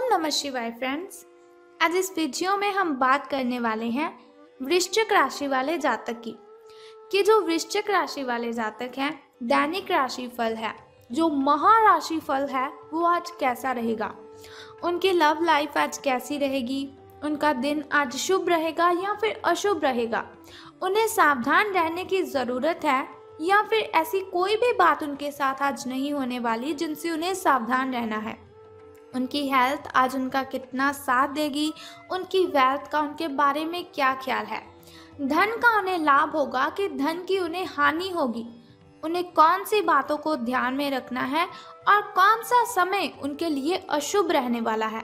नमः शिवाय फ्रेंड्स। आज इस वीडियो में हम बात करने वाले हैं वृश्चिक राशि वाले जातक की कि जो वृश्चिक राशि वाले जातक हैं, दैनिक राशि फल है, जो महाराशि फल है वो आज कैसा रहेगा, उनकी लव लाइफ आज कैसी रहेगी, उनका दिन आज शुभ रहेगा या फिर अशुभ रहेगा, उन्हें सावधान रहने की ज़रूरत है या फिर ऐसी कोई भी बात उनके साथ आज नहीं होने वाली जिनसे उन्हें सावधान रहना है। उनकी हेल्थ आज उनका कितना साथ देगी, उनकी वेल्थ का उनके बारे में क्या ख्याल है, धन का उन्हें लाभ होगा कि धन की उन्हें हानि होगी, उन्हें कौन सी बातों को ध्यान में रखना है और कौन सा समय उनके लिए अशुभ रहने वाला है।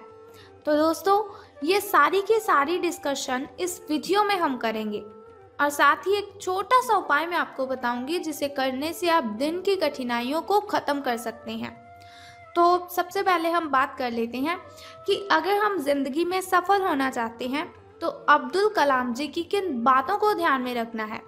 तो दोस्तों, ये सारी की सारी डिस्कशन इस वीडियो में हम करेंगे और साथ ही एक छोटा सा उपाय मैं आपको बताऊंगी जिसे करने से आप दिन की कठिनाइयों को ख़त्म कर सकते हैं। तो सबसे पहले हम बात कर लेते हैं कि अगर हम जिंदगी में सफल होना चाहते हैं तो अब्दुल कलाम जी की किन बातों को ध्यान में रखना है।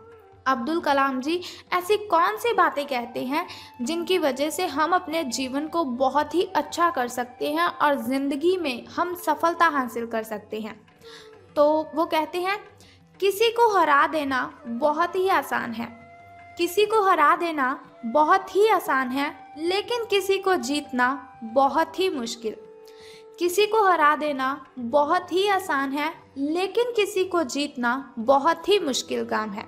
अब्दुल कलाम जी ऐसी कौन सी बातें कहते हैं जिनकी वजह से हम अपने जीवन को बहुत ही अच्छा कर सकते हैं और ज़िंदगी में हम सफलता हासिल कर सकते हैं। तो वो कहते हैं, किसी को हरा देना बहुत ही आसान है, किसी को हरा देना बहुत ही आसान है, लेकिन किसी को जीतना बहुत ही मुश्किल। किसी को हरा देना बहुत ही आसान है, लेकिन किसी को जीतना बहुत ही मुश्किल काम है।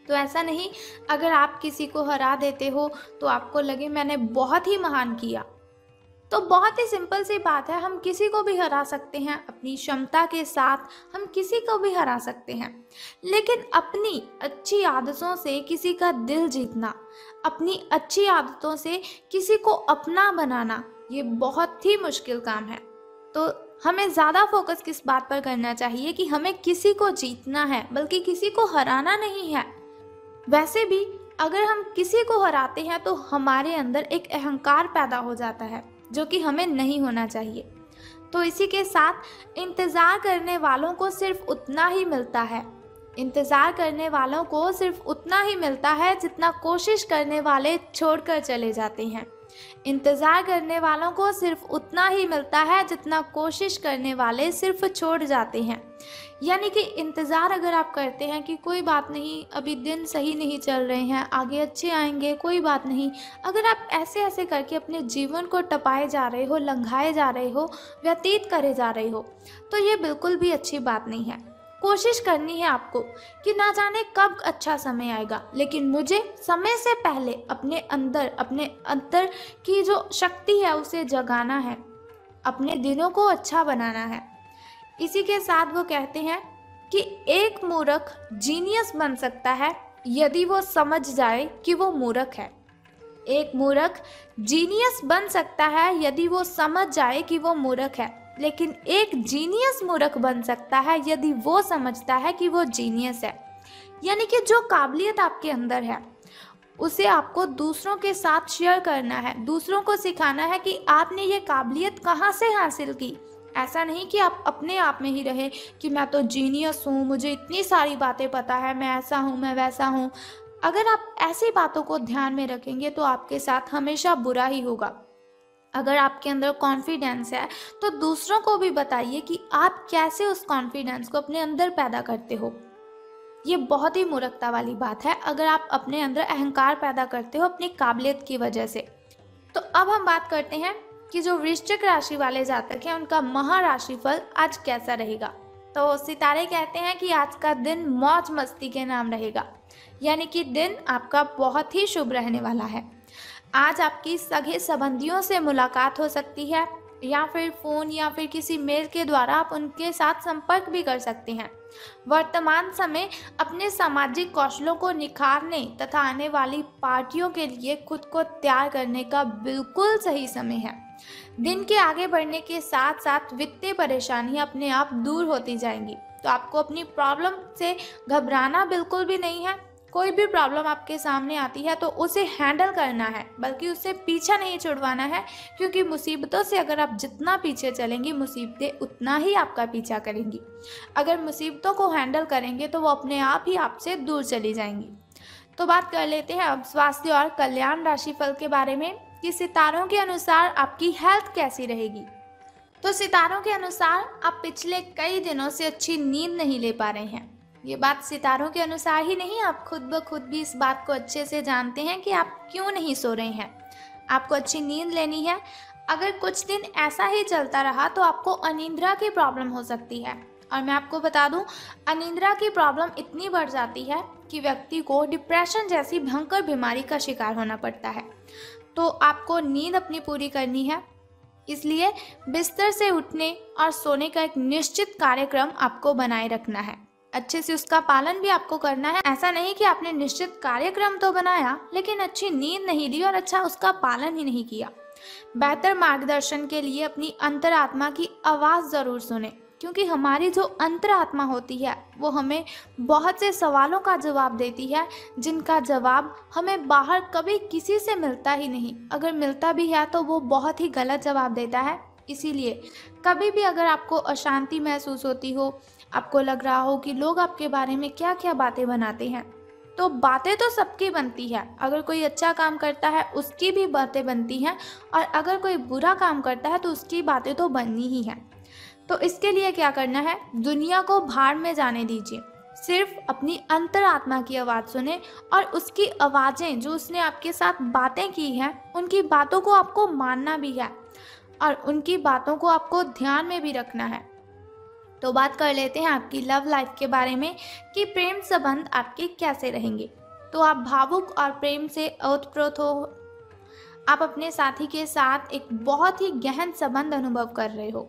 तो ऐसा नहीं, अगर आप किसी को हरा देते हो तो आपको लगे मैंने बहुत ही महान किया। तो बहुत ही सिंपल सी बात है, हम किसी को भी हरा सकते हैं, अपनी क्षमता के साथ हम किसी को भी हरा सकते हैं, लेकिन अपनी अच्छी आदतों से किसी का दिल जीतना, अपनी अच्छी आदतों से किसी को अपना बनाना, ये बहुत ही मुश्किल काम है। तो हमें ज़्यादा फोकस किस बात पर करना चाहिए कि हमें किसी को जीतना है, बल्कि किसी को हराना नहीं है। वैसे भी अगर हम किसी को हराते हैं तो हमारे अंदर एक अहंकार पैदा हो जाता है जो कि हमें नहीं होना चाहिए। तो इसी के साथ इंतज़ार करने वालों को सिर्फ उतना ही मिलता है, इंतज़ार करने वालों को सिर्फ उतना ही मिलता है जितना कोशिश करने वाले छोड़कर चले जाते हैं। इंतज़ार करने वालों को सिर्फ उतना ही मिलता है जितना कोशिश करने वाले सिर्फ छोड़ जाते हैं। यानी कि इंतज़ार अगर आप करते हैं कि कोई बात नहीं, अभी दिन सही नहीं चल रहे हैं, आगे अच्छे आएंगे, कोई बात नहीं, अगर आप ऐसे ऐसे करके अपने जीवन को टपाए जा रहे हो, लंघाए जा रहे हो, व्यतीत करे जा रहे हो, तो ये बिल्कुल भी अच्छी बात नहीं है। कोशिश करनी है आपको कि ना जाने कब अच्छा समय आएगा, लेकिन मुझे समय से पहले अपने अंदर की जो शक्ति है उसे जगाना है, अपने दिनों को अच्छा बनाना है। इसी के साथ वो कहते हैं कि एक मूर्ख जीनियस बन सकता है यदि वो समझ जाए कि वो मूर्ख है। एक मूर्ख जीनियस बन सकता है यदि वो समझ जाए कि वो मूर्ख है, लेकिन एक जीनियस मूर्ख बन सकता है यदि वो समझता है कि वो जीनियस है। यानी कि जो काबिलियत आपके अंदर है उसे आपको दूसरों के साथ शेयर करना है, दूसरों को सिखाना है कि आपने ये काबिलियत कहाँ से हासिल की। ऐसा नहीं कि आप अपने आप में ही रहे कि मैं तो जीनियस हूँ, मुझे इतनी सारी बातें पता है, मैं ऐसा हूँ, मैं वैसा हूँ। अगर आप ऐसी बातों को ध्यान में रखेंगे तो आपके साथ हमेशा बुरा ही होगा। अगर आपके अंदर कॉन्फिडेंस है तो दूसरों को भी बताइए कि आप कैसे उस कॉन्फिडेंस को अपने अंदर पैदा करते हो। ये बहुत ही मूर्खता वाली बात है अगर आप अपने अंदर अहंकार पैदा करते हो अपनी काबिलियत की वजह से। तो अब हम बात करते हैं कि जो वृश्चिक राशि वाले जातक हैं उनका महाराशि फल आज कैसा रहेगा। तो सितारे कहते हैं कि आज का दिन मौज मस्ती के नाम रहेगा, यानी कि दिन आपका बहुत ही शुभ रहने वाला है। आज आपकी सगे संबंधियों से मुलाकात हो सकती है या फिर फ़ोन या फिर किसी मेल के द्वारा आप उनके साथ संपर्क भी कर सकते हैं। वर्तमान समय अपने सामाजिक कौशलों को निखारने तथा आने वाली पार्टियों के लिए खुद को तैयार करने का बिल्कुल सही समय है। दिन के आगे बढ़ने के साथ साथ वित्तीय परेशानियां अपने आप दूर होती जाएंगी। तो आपको अपनी प्रॉब्लम से घबराना बिल्कुल भी नहीं है। कोई भी प्रॉब्लम आपके सामने आती है तो उसे हैंडल करना है, बल्कि उससे पीछा नहीं छुड़वाना है, क्योंकि मुसीबतों से अगर आप जितना पीछे चलेंगी मुसीबतें उतना ही आपका पीछा करेंगी। अगर मुसीबतों को हैंडल करेंगे तो वो अपने आप ही आपसे दूर चली जाएंगी। तो बात कर लेते हैं अब स्वास्थ्य और कल्याण राशिफल के बारे में कि सितारों के अनुसार आपकी हेल्थ कैसी रहेगी। तो सितारों के अनुसार आप पिछले कई दिनों से अच्छी नींद नहीं ले पा रहे हैं। ये बात सितारों के अनुसार ही नहीं, आप खुद ब खुद भी इस बात को अच्छे से जानते हैं कि आप क्यों नहीं सो रहे हैं। आपको अच्छी नींद लेनी है। अगर कुछ दिन ऐसा ही चलता रहा तो आपको अनिद्रा की प्रॉब्लम हो सकती है। और मैं आपको बता दूं, अनिद्रा की प्रॉब्लम इतनी बढ़ जाती है कि व्यक्ति को डिप्रेशन जैसी भयंकर बीमारी का शिकार होना पड़ता है। तो आपको नींद अपनी पूरी करनी है, इसलिए बिस्तर से उठने और सोने का एक निश्चित कार्यक्रम आपको बनाए रखना है। अच्छे से उसका पालन भी आपको करना है। ऐसा नहीं कि आपने निश्चित कार्यक्रम तो बनाया लेकिन अच्छी नींद नहीं ली और अच्छा उसका पालन ही नहीं किया। बेहतर मार्गदर्शन के लिए अपनी अंतरात्मा की आवाज़ ज़रूर सुने, क्योंकि हमारी जो अंतरात्मा होती है वो हमें बहुत से सवालों का जवाब देती है, जिनका जवाब हमें बाहर कभी किसी से मिलता ही नहीं। अगर मिलता भी है तो वो बहुत ही गलत जवाब देता है। इसीलिए कभी भी अगर आपको अशांति महसूस होती हो, आपको लग रहा हो कि लोग आपके बारे में क्या क्या बातें बनाते हैं, तो बातें तो सबकी बनती है। अगर कोई अच्छा काम करता है उसकी भी बातें बनती हैं, और अगर कोई बुरा काम करता है तो उसकी बातें तो बननी ही हैं। तो इसके लिए क्या करना है, दुनिया को भाड़ में जाने दीजिए। सिर्फ अपनी अंतरात्मा की आवाज़ सुने और उसकी आवाज़ें जो उसने आपके साथ बातें की हैं उनकी बातों को आपको मानना भी है और उनकी बातों को आपको ध्यान में भी रखना है। तो बात कर लेते हैं आपकी लव लाइफ के बारे में कि प्रेम संबंध आपके कैसे रहेंगे। तो आप भावुक और प्रेम से ओतप्रोत हो। आप अपने साथी के साथ एक बहुत ही गहन संबंध अनुभव कर रहे हो।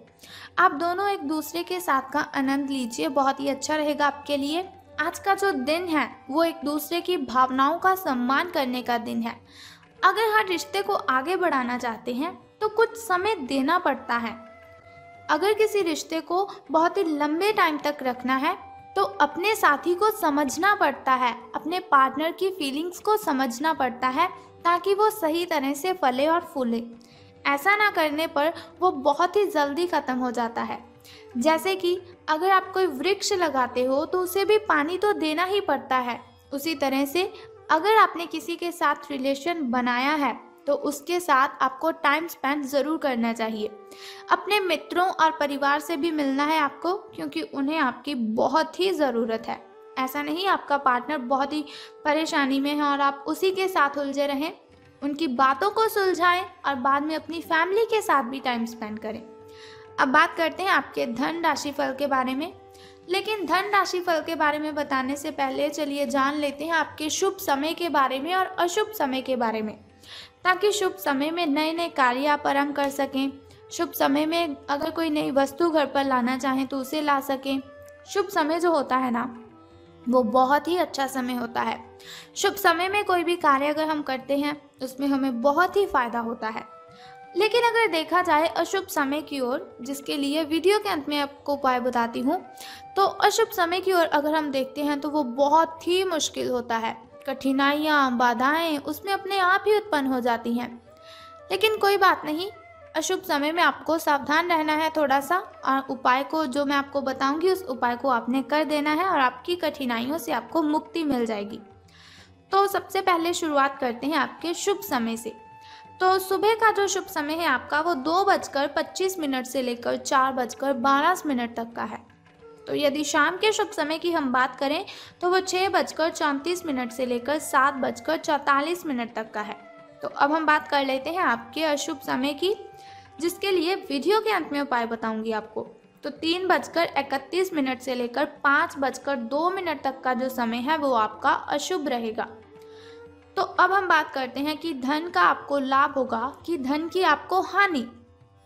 आप दोनों एक दूसरे के साथ का आनंद लीजिए, बहुत ही अच्छा रहेगा आपके लिए। आज का जो दिन है वो एक दूसरे की भावनाओं का सम्मान करने का दिन है। अगर हर रिश्ते को आगे बढ़ाना चाहते हैं तो कुछ समय देना पड़ता है। अगर किसी रिश्ते को बहुत ही लंबे टाइम तक रखना है तो अपने साथी को समझना पड़ता है, अपने पार्टनर की फीलिंग्स को समझना पड़ता है, ताकि वो सही तरह से फले और फूले। ऐसा ना करने पर वो बहुत ही जल्दी ख़त्म हो जाता है। जैसे कि अगर आप कोई वृक्ष लगाते हो तो उसे भी पानी तो देना ही पड़ता है। उसी तरह से अगर आपने किसी के साथ रिलेशन बनाया है तो उसके साथ आपको टाइम स्पेंड ज़रूर करना चाहिए। अपने मित्रों और परिवार से भी मिलना है आपको, क्योंकि उन्हें आपकी बहुत ही ज़रूरत है। ऐसा नहीं आपका पार्टनर बहुत ही परेशानी में है और आप उसी के साथ उलझे रहें। उनकी बातों को सुलझाएं और बाद में अपनी फैमिली के साथ भी टाइम स्पेंड करें। अब बात करते हैं आपके धन राशि फल के बारे में। लेकिन धन राशि फल के बारे में बताने से पहले चलिए जान लेते हैं आपके शुभ समय के बारे में और अशुभ समय के बारे में, ताकि शुभ समय में नए नए कार्य आप आरंभ कर सकें। शुभ समय में अगर कोई नई वस्तु घर पर लाना चाहें तो उसे ला सकें। शुभ समय जो होता है ना, वो बहुत ही अच्छा समय होता है। शुभ समय में कोई भी कार्य अगर हम करते हैं उसमें हमें बहुत ही फायदा होता है। लेकिन अगर देखा जाए अशुभ समय की ओर, जिसके लिए वीडियो के अंत में आपको उपाय बताती हूँ, तो अशुभ समय की ओर अगर हम देखते हैं तो वो बहुत ही मुश्किल होता है। कठिनाइयाँ, बाधाएं उसमें अपने आप ही उत्पन्न हो जाती हैं। लेकिन कोई बात नहीं, अशुभ समय में आपको सावधान रहना है थोड़ा सा, और उपाय को जो मैं आपको बताऊंगी उस उपाय को आपने कर देना है और आपकी कठिनाइयों से आपको मुक्ति मिल जाएगी। तो सबसे पहले शुरुआत करते हैं आपके शुभ समय से। तो सुबह का जो शुभ समय है आपका वो 2:25 से लेकर 4:12 तक का है। तो यदि शाम के शुभ समय की हम बात करें तो वो 6:34 से लेकर 7:44 तक का है। तो अब हम बात कर लेते हैं आपके अशुभ समय की, जिसके लिए वीडियो के अंत में उपाय बताऊंगी आपको। तो 3:31 से लेकर 5:02 तक का जो समय है वो आपका अशुभ रहेगा। तो अब हम बात करते हैं कि धन का आपको लाभ होगा कि धन की आपको हानि।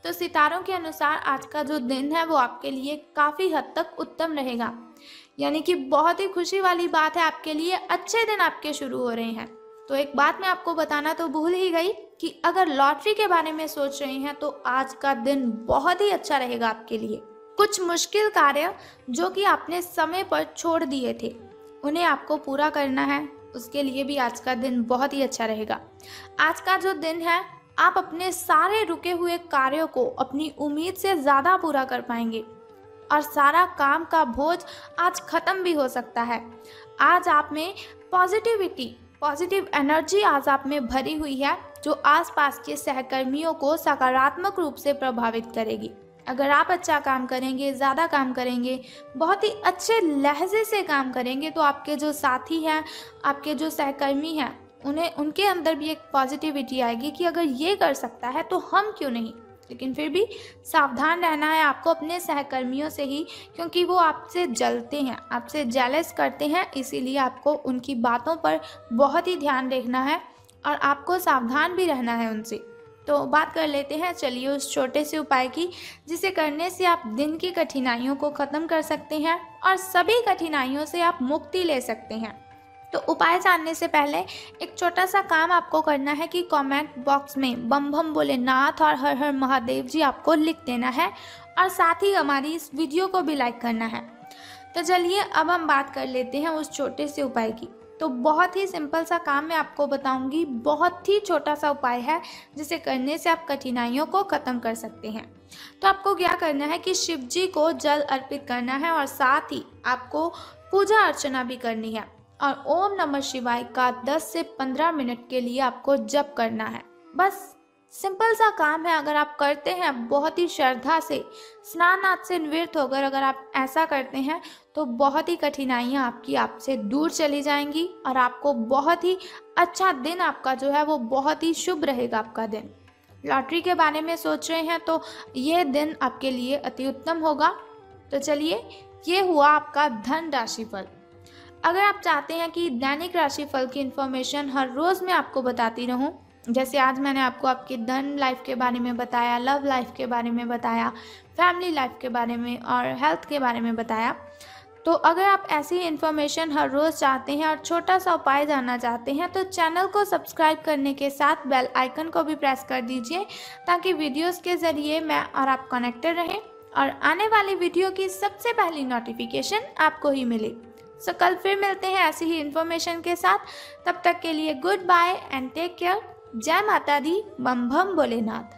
तो सितारों के अनुसार आज का जो दिन है वो आपके लिए काफ़ी हद तक उत्तम रहेगा, यानी कि बहुत ही खुशी वाली बात है आपके लिए, अच्छे दिन आपके शुरू हो रहे हैं। तो एक बात मैं आपको बताना तो भूल ही गई कि अगर लॉटरी के बारे में सोच रहे हैं तो आज का दिन बहुत ही अच्छा रहेगा आपके लिए। कुछ मुश्किल कार्य जो कि आपने समय पर छोड़ दिए थे उन्हें आपको पूरा करना है, उसके लिए भी आज का दिन बहुत ही अच्छा रहेगा। आज का जो दिन है आप अपने सारे रुके हुए कार्यों को अपनी उम्मीद से ज़्यादा पूरा कर पाएंगे और सारा काम का बोझ आज ख़त्म भी हो सकता है। आज आप में पॉजिटिव एनर्जी आज आप में भरी हुई है, जो आसपास के सहकर्मियों को सकारात्मक रूप से प्रभावित करेगी। अगर आप अच्छा काम करेंगे, ज़्यादा काम करेंगे, बहुत ही अच्छे लहजे से काम करेंगे, तो आपके जो साथी हैं, आपके जो सहकर्मी हैं, उनके अंदर भी एक पॉजिटिविटी आएगी कि अगर ये कर सकता है तो हम क्यों नहीं। लेकिन फिर भी सावधान रहना है आपको अपने सहकर्मियों से ही, क्योंकि वो आपसे जलते हैं, आपसे जेलस करते हैं, इसीलिए आपको उनकी बातों पर बहुत ही ध्यान रखना है और आपको सावधान भी रहना है उनसे। तो बात कर लेते हैं चलिए उस छोटे से उपाय की, जिसे करने से आप दिन की कठिनाइयों को ख़त्म कर सकते हैं और सभी कठिनाइयों से आप मुक्ति ले सकते हैं। तो उपाय जानने से पहले एक छोटा सा काम आपको करना है कि कमेंट बॉक्स में बम बम भोलेनाथ और हर हर महादेव जी आपको लिख देना है और साथ ही हमारी इस वीडियो को भी लाइक करना है। तो चलिए अब हम बात कर लेते हैं उस छोटे से उपाय की। तो बहुत ही सिंपल सा काम मैं आपको बताऊंगी, बहुत ही छोटा सा उपाय है जिसे करने से आप कठिनाइयों को ख़त्म कर सकते हैं। तो आपको क्या करना है कि शिव जी को जल अर्पित करना है और साथ ही आपको पूजा अर्चना भी करनी है और ओम नमः शिवाय का 10 से 15 मिनट के लिए आपको जप करना है। बस सिंपल सा काम है, अगर आप करते हैं बहुत ही श्रद्धा से, स्नान आदि से निवृत्त होकर अगर आप ऐसा करते हैं तो बहुत ही कठिनाइयाँ आपकी आपसे दूर चली जाएंगी और आपको बहुत ही अच्छा दिन आपका जो है वो बहुत ही शुभ रहेगा आपका दिन। लॉटरी के बारे में सोच रहे हैं तो ये दिन आपके लिए अति उत्तम होगा। तो चलिए ये हुआ आपका धन राशि फल। अगर आप चाहते हैं कि दैनिक राशि फल की इन्फॉर्मेशन हर रोज़ मैं आपको बताती रहूं, जैसे आज मैंने आपको आपके धन लाइफ के बारे में बताया, लव लाइफ के बारे में बताया, फैमिली लाइफ के बारे में और हेल्थ के बारे में बताया, तो अगर आप ऐसी इन्फॉर्मेशन हर रोज़ चाहते हैं और छोटा सा उपाय जानना चाहते हैं तो चैनल को सब्सक्राइब करने के साथ बेल आइकन को भी प्रेस कर दीजिए, ताकि वीडियोस के ज़रिए मैं और आप कनेक्टेड रहें और आने वाली वीडियो की सबसे पहली नोटिफिकेशन आपको ही मिले। सो कल फिर मिलते हैं ऐसी ही इन्फॉर्मेशन के साथ। तब तक के लिए good bye and take care. जय माता दी, बम बम भोलेनाथ।